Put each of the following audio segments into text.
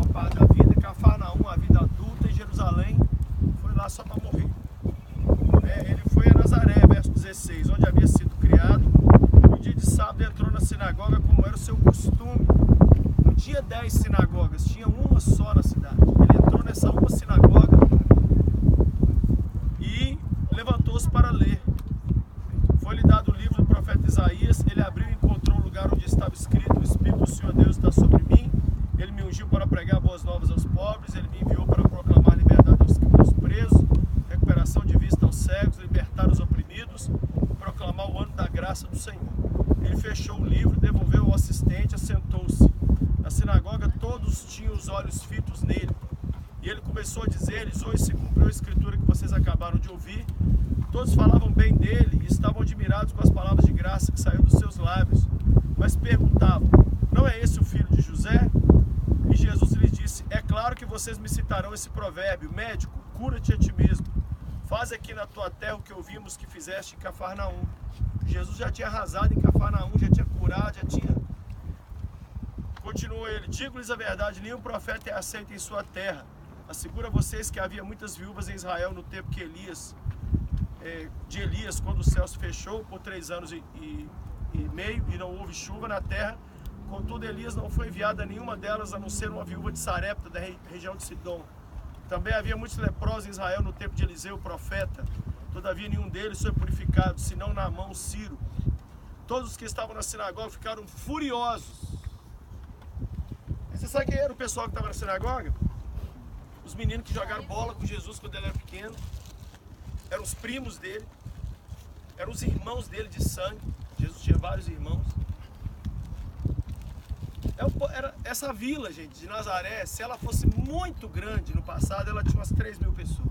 melhor parte da vida, Cafarnaum, a vida adulta, em Jerusalém, foi lá só para morrer. Ele foi a Nazaré, verso 16, onde havia sido criado. No dia de sábado entrou na sinagoga como era o seu costume. Não tinha 10 sinagogas, tinha uma só na cidade. Ele entrou nessa uma sinagoga e levantou-se para ler. Foi-lhe dado o livro do profeta Isaías. Ele abriu e encontrou o lugar onde estava escrito: o Espírito do Senhor Deus está sobre mim. Ele me ungiu para pregar boas novas aos pobres. Ele me enviou para proclamar liberdade aos presos, recuperação de vista aos cegos, libertar os oprimidos, proclamar o ano da graça do Senhor. Ele fechou o livro, devolveu ao assistente, assentou-se. Na sinagoga todos tinham os olhos fitos nele. E ele começou a dizer-lhes: hoje se cumpriu a escritura que vocês acabaram de ouvir. Todos falavam bem dele e estavam admirados com as palavras de graça que saíram dos seus lábios. Mas perguntavam: não é esse o filho de José? E Jesus lhes disse: é claro que vocês me citarão esse provérbio: médico, cura-te a ti mesmo. Faz aqui na tua terra o que ouvimos que fizeste em Cafarnaum. Jesus já tinha arrasado em Cafarnaum, já tinha curado, já tinha... Continuou ele: digo-lhes a verdade, nenhum profeta é aceito em sua terra. Asseguro a vocês que havia muitas viúvas em Israel no tempo que de Elias, quando o céu se fechou por 3 anos e meio e não houve chuva na terra. Contudo, Elias não foi enviado a nenhuma delas, a não ser uma viúva de Sarepta, da região de Sidom. Também havia muitos leprosos em Israel no tempo de Eliseu, o profeta. Todavia nenhum deles foi purificado, senão Naamã, o Sírio. Todos os que estavam na sinagoga ficaram furiosos. E você sabe quem era o pessoal que estava na sinagoga? Os meninos que jogaram bola com Jesus quando ele era pequeno. Eram os primos dele. Eram os irmãos dele de sangue. Jesus tinha vários irmãos. Essa vila, gente, de Nazaré, se ela fosse muito grande no passado, ela tinha umas 3.000 pessoas.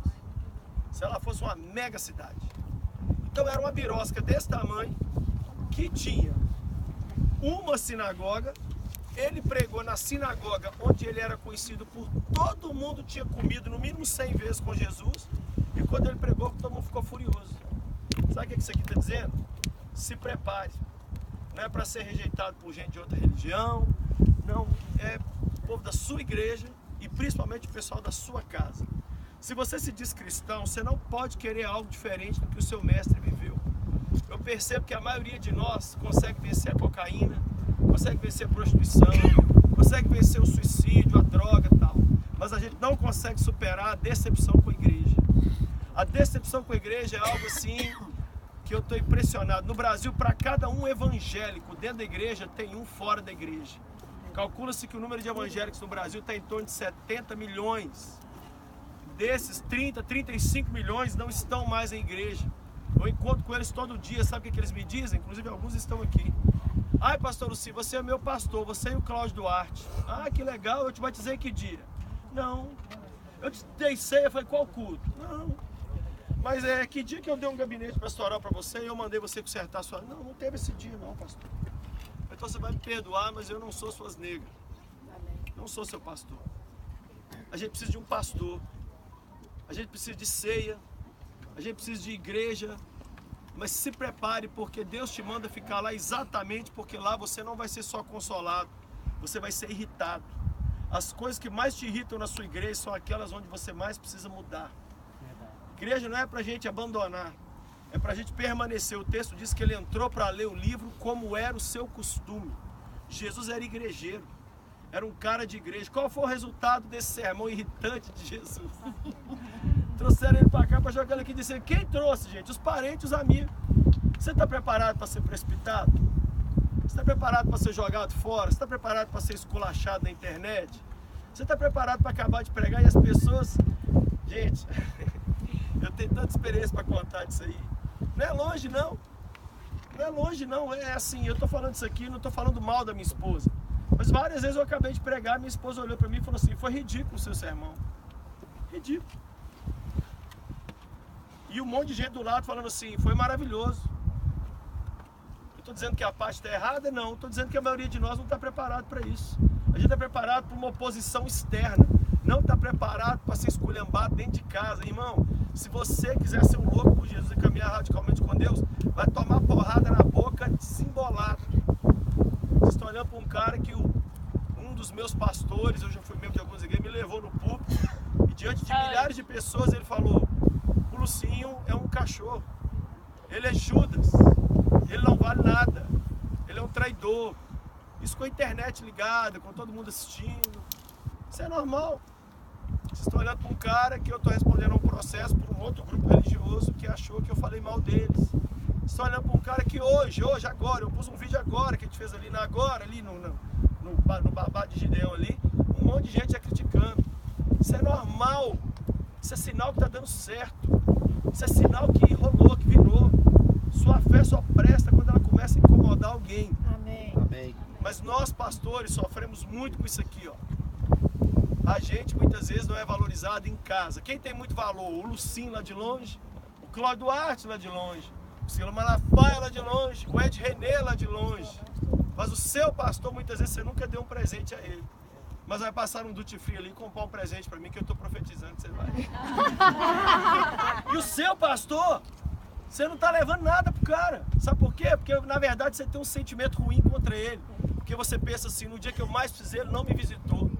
Se ela fosse uma mega cidade. Então era uma birosca desse tamanho, que tinha uma sinagoga. Ele pregou na sinagoga onde ele era conhecido por todo mundo, tinha comido no mínimo 100 vezes com Jesus. E quando ele pregou, todo mundo ficou furioso. Sabe o que isso aqui está dizendo? Se prepare. Não é para ser rejeitado por gente de outra religião. Não, é o povo da sua igreja e principalmente o pessoal da sua casa. Se você se diz cristão, você não pode querer algo diferente do que o seu mestre viveu. Eu percebo que a maioria de nós consegue vencer a cocaína, consegue vencer a prostituição, consegue vencer o suicídio, a droga e tal. Mas a gente não consegue superar a decepção com a igreja. A decepção com a igreja é algo assim que eu estou impressionado. No Brasil, para cada um evangélico dentro da igreja, tem um fora da igreja. Calcula-se que o número de evangélicos no Brasil está em torno de 70 milhões. Desses, 30, 35 milhões não estão mais em igreja. Eu encontro com eles todo dia, sabe o que eles me dizem? Inclusive alguns estão aqui. Ai, pastor Luci, você é meu pastor, você e o Cláudio Duarte. Ah, que legal, eu te batizei que dia? Não. Eu te dei ceia, foi qual culto? Não. Mas que dia que eu dei um gabinete pastoral para você e eu mandei você consertar a sua... Não, não teve esse dia não, pastor. Então você vai me perdoar, mas eu não sou suas negras. Não sou seu pastor. A gente precisa de um pastor. A gente precisa de ceia. A gente precisa de igreja. Mas se prepare, porque Deus te manda ficar lá exatamente porque lá você não vai ser só consolado. Você vai ser irritado. As coisas que mais te irritam na sua igreja são aquelas onde você mais precisa mudar. Igreja não é para a gente abandonar. É para a gente permanecer. O texto diz que ele entrou para ler o livro como era o seu costume. Jesus era igrejeiro. Era um cara de igreja. Qual foi o resultado desse sermão irritante de Jesus? Trouxeram ele para cá para jogar ele aqui e dizer: quem trouxe, gente? Os parentes, os amigos. Você está preparado para ser precipitado? Você está preparado para ser jogado fora? Você está preparado para ser esculachado na internet? Você está preparado para acabar de pregar e as pessoas... Gente, eu tenho tanta experiência para contar disso aí. Não é longe não. Não é longe não. É assim, eu estou falando isso aqui, não estou falando mal da minha esposa. Mas várias vezes eu acabei de pregar, minha esposa olhou para mim e falou assim: foi ridículo o seu sermão. Ridículo. E um monte de gente do lado falando assim: foi maravilhoso. Eu estou dizendo que a parte está errada? Não. Estou dizendo que a maioria de nós não está preparado para isso. A gente está preparado para uma oposição externa. Não está preparado para ser esculhambado dentro de casa. Irmão, se você quiser ser um louco por Jesus e caminhar radicalmente com Deus, vai tomar porrada na boca desembolado. Vocês estão olhando para um cara que um dos meus pastores, eu já fui membro de algumas igrejas, milhares de pessoas, ele falou, o Lucinho é um cachorro, ele é Judas, ele não vale nada, ele é um traidor. Isso com a internet ligada, com todo mundo assistindo, isso é normal. Vocês estão olhando para um cara que eu estou respondendo a um processo por um outro grupo religioso que achou que eu falei mal deles. Vocês estão olhando para um cara que hoje, agora, eu pus um vídeo agora que a gente fez ali, no babado de Gideão ali, um monte de gente já criticando. Isso é normal, isso é sinal que está dando certo, isso é sinal que rolou, que virou. Sua fé só presta quando ela começa a incomodar alguém. Amém. Amém. Mas nós, pastores, sofremos muito com isso aqui, ó. A gente muitas vezes não é valorizado em casa. Quem tem muito valor? O Lucinho lá de longe, o Cláudio Duarte lá de longe, o Sila Malafaia lá de longe, o Ed René lá de longe. Mas o seu pastor, muitas vezes você nunca deu um presente a ele. Mas vai passar um duty free ali e comprar um presente para mim que eu estou profetizando que você vai. E o seu pastor, você não está levando nada pro cara. Sabe por quê? Porque na verdade você tem um sentimento ruim contra ele. Porque você pensa assim, no dia que eu mais precisei ele não me visitou.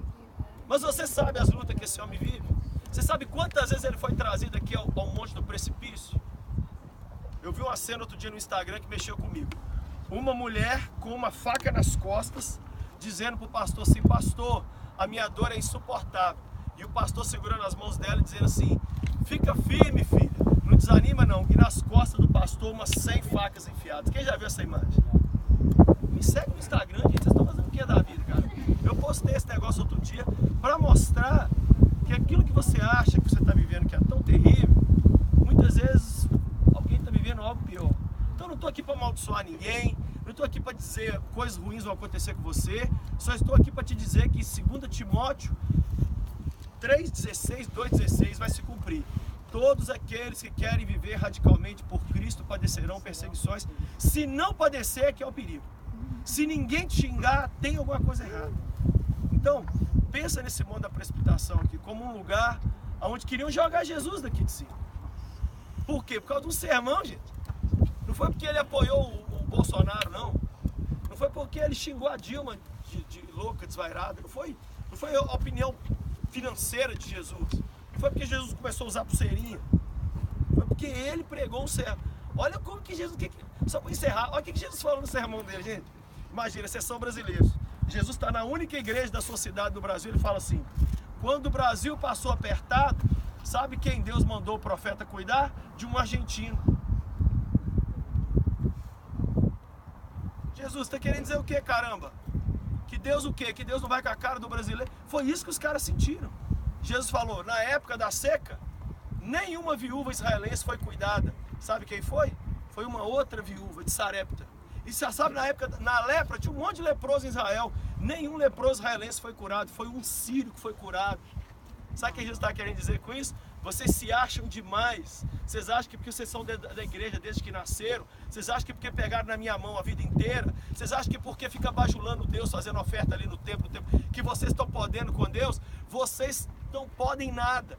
Mas você sabe as lutas que esse homem vive? Você sabe quantas vezes ele foi trazido aqui ao monte do precipício? Eu vi uma cena outro dia no Instagram que mexeu comigo. Uma mulher com uma faca nas costas, dizendo para o pastor assim, pastor, a minha dor é insuportável. E o pastor segurando as mãos dela e dizendo assim, fica firme, filha, não desanima não. E nas costas do pastor umas 100 facas enfiadas. Quem já viu essa imagem? Me segue no Instagram, gente, vocês estão fazendo o que da vida, cara? Eu postei esse negócio outro dia para mostrar que aquilo que você acha que você está vivendo que é tão terrível, muitas vezes alguém está vivendo algo pior. Então eu não estou aqui para amaldiçoar ninguém, não estou aqui para dizer coisas ruins vão acontecer com você, só estou aqui para te dizer que 2 Timóteo 3,16, 2,16 vai se cumprir. Todos aqueles que querem viver radicalmente por Cristo padecerão perseguições. Se não padecer, é que é o perigo. Se ninguém te xingar, tem alguma coisa errada. Então, pensa nesse mundo da precipitação aqui como um lugar onde queriam jogar Jesus daqui de cima. Por quê? Por causa de um sermão, gente. Não foi porque ele apoiou o Bolsonaro, não. Não foi porque ele xingou a Dilma de louca, desvairada. Não foi a opinião financeira de Jesus. Não foi porque Jesus começou a usar pulseirinha. Foi porque ele pregou um sermão. Olha como que Jesus... Só para encerrar, olha o que Jesus falou no sermão dele, gente. Imagina, vocês são brasileiros. Jesus está na única igreja da sua cidade no Brasil, ele fala assim, quando o Brasil passou apertado, sabe quem Deus mandou o profeta cuidar? De um argentino. Jesus, está querendo dizer o que, caramba? Que Deus o quê? Que Deus não vai com a cara do brasileiro? Foi isso que os caras sentiram. Jesus falou, na época da seca, nenhuma viúva israelense foi cuidada. Sabe quem foi? Foi uma outra viúva de Sarepta. E você sabe, na época, na lepra, tinha um monte de leproso em Israel. Nenhum leproso israelense foi curado, foi um sírio que foi curado. Sabe o que Jesus está querendo dizer com isso? Vocês se acham demais. Vocês acham que porque vocês são da igreja desde que nasceram, vocês acham que porque pegaram na minha mão a vida inteira, vocês acham que porque fica bajulando Deus, fazendo oferta ali no templo, que vocês estão podendo com Deus, vocês não podem nada.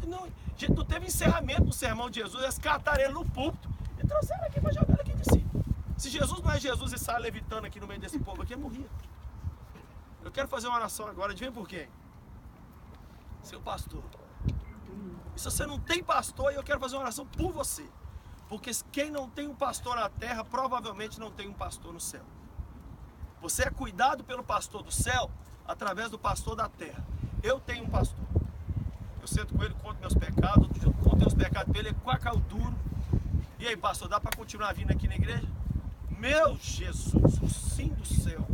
Não, gente, não teve encerramento do sermão de Jesus, eles cataram ele no púlpito e trouxeram aqui para jogar ele aqui de cima. Se Jesus não é Jesus e sai levitando aqui no meio desse povo aqui, eu morria. Eu quero fazer uma oração agora, adivinha por quê? Seu pastor. E se você não tem pastor, eu quero fazer uma oração por você. Porque quem não tem um pastor na terra, provavelmente não tem um pastor no céu. Você é cuidado pelo pastor do céu, através do pastor da terra. Eu tenho um pastor. Eu sento com ele, conto meus pecados, eu contei os pecados dele, ele quacau duro. E aí, pastor, dá para continuar vindo aqui na igreja? Meu Jesus, o sim do céu,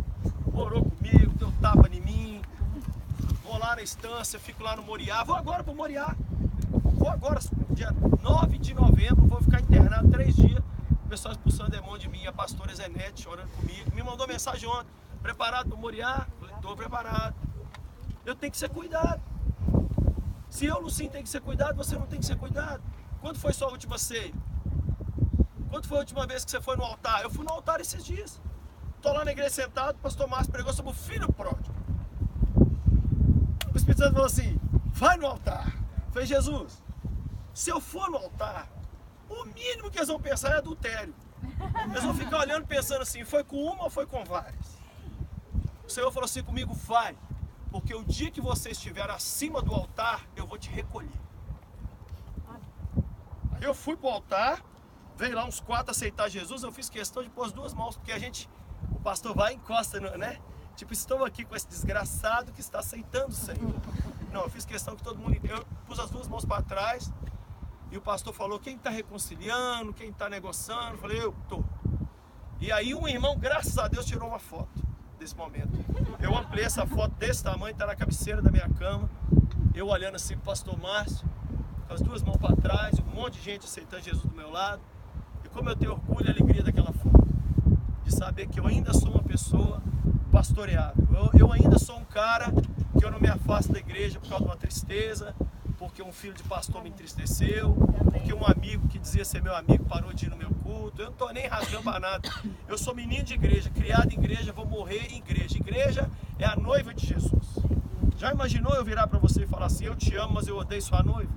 orou comigo, deu tapa em mim. Vou lá na estância, fico lá no Moriá, vou agora para o Moriá. Vou agora, dia 9 de novembro, vou ficar internado 3 dias. O pessoal expulsando demônio de mim, a pastora Zenete chorando comigo. Me mandou mensagem ontem, preparado para o Moriá? Falei, estou preparado. Eu tenho que ser cuidado. Se eu, Lucinho, tenho que ser cuidado, você não tem que ser cuidado. Quando foi sua última ceia? Quando foi a última vez que você foi no altar? Eu fui no altar esses dias. Estou lá na igreja sentado, o pastor Márcio pregou sobre o filho pródigo. O Espírito Santo falou assim, vai no altar. Eu falei, Jesus, se eu for no altar, o mínimo que eles vão pensar é adultério. Eles vão ficar olhando pensando assim, foi com uma ou foi com várias? O Senhor falou assim comigo, vai. porque o dia que você estiver acima do altar, eu vou te recolher. Aí eu fui para o altar, veio lá uns 4 aceitar Jesus, eu fiz questão de pôr as 2 mãos, porque o pastor vai e encosta, né? Tipo, estou aqui com esse desgraçado que está aceitando o Senhor. Não, eu fiz questão que todo mundo... Eu pus as 2 mãos para trás, e o pastor falou, quem está reconciliando, quem está negociando? Eu falei, eu estou. E aí um irmão, graças a Deus, tirou uma foto desse momento. Eu ampliei essa foto desse tamanho, está na cabeceira da minha cama, eu olhando assim para o pastor Márcio, com as 2 mãos para trás, um monte de gente aceitando Jesus do meu lado. E como eu tenho orgulho e alegria daquela foto, de saber que eu ainda sou uma pessoa pastoreável. Eu ainda sou um cara que eu não me afasto da igreja por causa de uma tristeza, porque um filho de pastor me entristeceu, porque um amigo que dizia ser meu amigo parou de ir no meu culto. Eu não estou nem rasgando para nada. Eu sou menino de igreja, criado em igreja, vou morrer em igreja. Igreja é a noiva de Jesus. Já imaginou eu virar para você e falar assim, eu te amo, mas eu odeio sua noiva?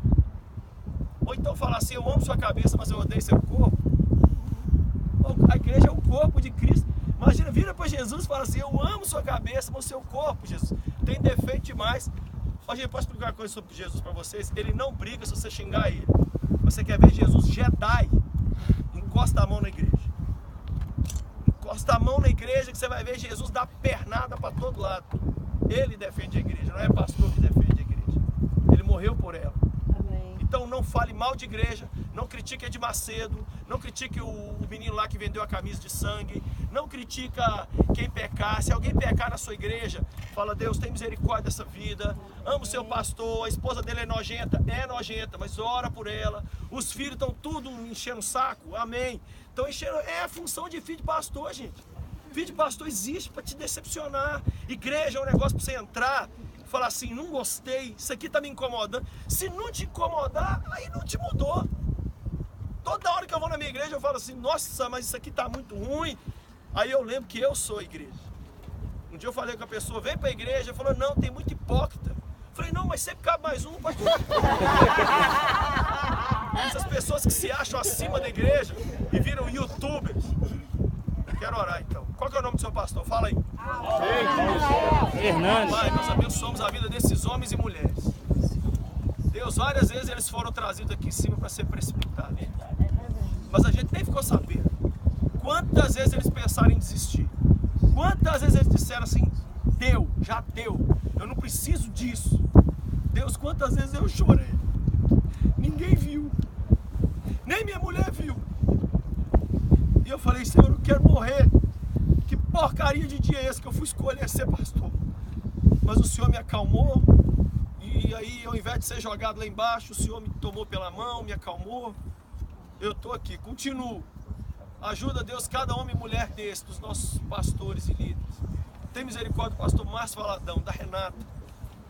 Ou então falar assim, eu amo sua cabeça, mas eu odeio seu corpo? A igreja é o corpo de Cristo. Imagina, vira para Jesus e fala assim, eu amo sua cabeça, mas o seu corpo, Jesus, tem defeito demais. Hoje eu posso explicar uma coisa sobre Jesus para vocês. Ele não briga se você xingar ele. Você quer ver Jesus Jedi? Encosta a mão na igreja. Encosta a mão na igreja que você vai ver Jesus dar pernada para todo lado. Ele defende a igreja, não é pastor que defende a igreja. Ele morreu por ela. Então não fale mal de igreja, não critique Edir Macedo, não critique o menino lá que vendeu a camisa de sangue, não critica quem pecar. Se alguém pecar na sua igreja, fala, Deus tem misericórdia dessa vida, ama o seu pastor, a esposa dele é nojenta, mas ora por ela, os filhos estão tudo enchendo o saco, amém. Então é a função de filho de pastor, gente. Filho de pastor existe para te decepcionar. Igreja é um negócio para você entrar, falar assim, não gostei, isso aqui está me incomodando. Se não te incomodar, aí não te mudou. Toda hora que eu vou na minha igreja eu falo assim, nossa, mas isso aqui está muito ruim. Aí eu lembro que eu sou a igreja. Um dia eu falei com a pessoa, vem para a igreja, falou, não, tem muito hipócrita. Eu falei, não, mas sempre cabe mais um, pastor. Essas pessoas que se acham acima da igreja e viram youtubers. Quero orar então. Qual que é o nome do seu pastor? Fala aí. Hernandes. Pai, nós abençoamos a vida desses homens e mulheres. Deus, várias vezes eles foram trazidos aqui em cima para ser precipitados. Mas a gente nem ficou sabendo. Quantas vezes eles pensaram em desistir? Quantas vezes eles disseram assim, deu, já deu, eu não preciso disso. Deus, quantas vezes eu chorei. Ninguém viu. Nem minha mulher viu. E eu falei, Senhor, eu quero morrer. Que porcaria de dia é esse que eu fui escolher ser pastor? Mas o Senhor me acalmou. E aí, ao invés de ser jogado lá embaixo, o Senhor me tomou pela mão, me acalmou. Eu estou aqui, continuo. Ajuda, Deus, cada homem e mulher desse, dos nossos pastores e líderes. Tem misericórdia do pastor Márcio Valadão, da Renata.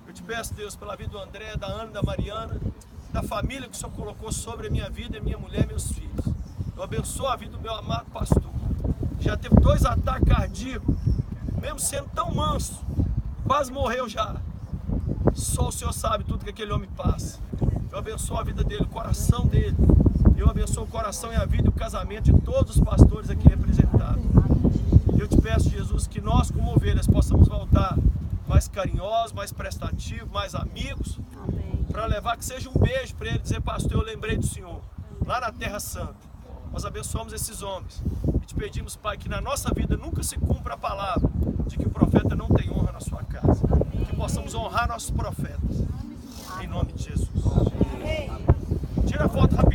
Eu te peço, Deus, pela vida do André, da Ana, da Mariana, da família que o Senhor colocou sobre a minha vida, minha mulher e meus filhos. Eu abençoo a vida do meu amado pastor. Já teve 2 ataques cardíacos, mesmo sendo tão manso, quase morreu já. Só o Senhor sabe tudo que aquele homem passa. Eu abençoo a vida dele, o coração dele. Eu abençoo o coração e a vida e o casamento de todos os pastores aqui representados. Eu te peço, Jesus, que nós como ovelhas possamos voltar mais carinhosos, mais prestativos, mais amigos, para levar que seja um beijo para ele, dizer, pastor, eu lembrei do Senhor, lá na Terra Santa. Nós abençoamos esses homens e te pedimos, Pai, que na nossa vida nunca se cumpra a palavra de que o profeta não tem honra na sua casa. Que possamos honrar nossos profetas. Em nome de Jesus. Tira a foto rapidinho.